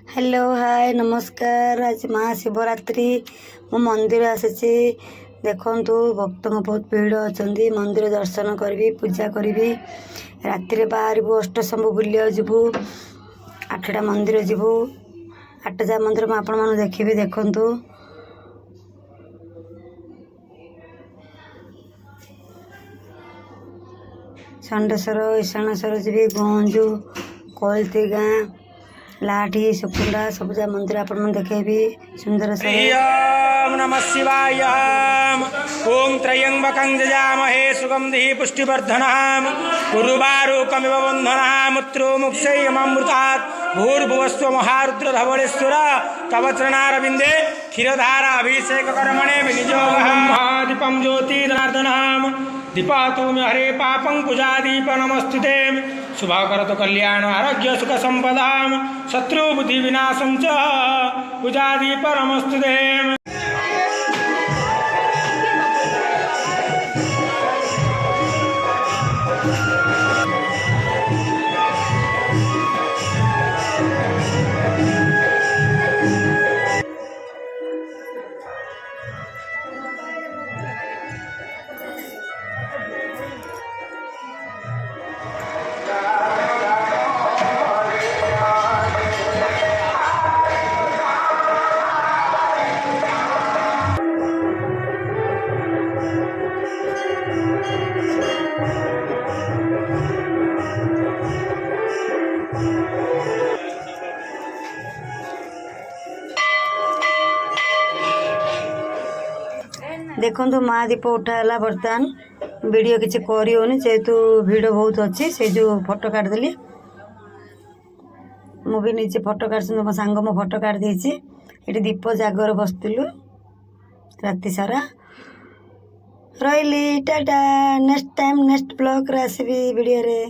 Hello hi नमस्कार। आज महाशिवरात्रि मो मंदिर आसी देखु भक्त बहुत भीड़ अच्छा मंदिर दर्शन करी पूजा करी राति बाहर अष्टशंभु बुलिया जीवु 8टा मंदिर जीवु 8टा मंदिर मैं आपण मन देखी देखु षंडेश्वर ईशानेश्वर जी गंजु कोलती गाँ लाठी सुकुंडा सबजा मंदिर आपण मन देखेबी सुंदर से। ओम नमः शिवाय। ओम त्र्यंबकं यजामहे सुगंधिः पुष्टिवर्धनः उर्वारुकमिव बन्धनः मृत्युमुक्षयममृतात् भूर्भुवस्व महारुद्र धवलेश्वर तव चरणारविन्दे क्षीरधारा अभिषेक कर्मणे विनियोगः। दीपं ज्योतिर्जनार्दनः दीपातु मे हरे पापं पूजादीप नमस्तुते शुभकरतु कल्याण आरोग्य सुख संपदा शत्रु बुद्धि विनाशं च पूजादीप नमस्तुते। देखो महादीप उठाला बर्तमान वीडियो किसी करी जेहेतु भिड़ बहुत अच्छी से जो फोटो काटदेली मुझे निजे फोटो काट मो सांग मो फोटो काट देती ये दीप जागर बसलु राति सारा रही Tata next time next blog रे आसबी वीडियो रे।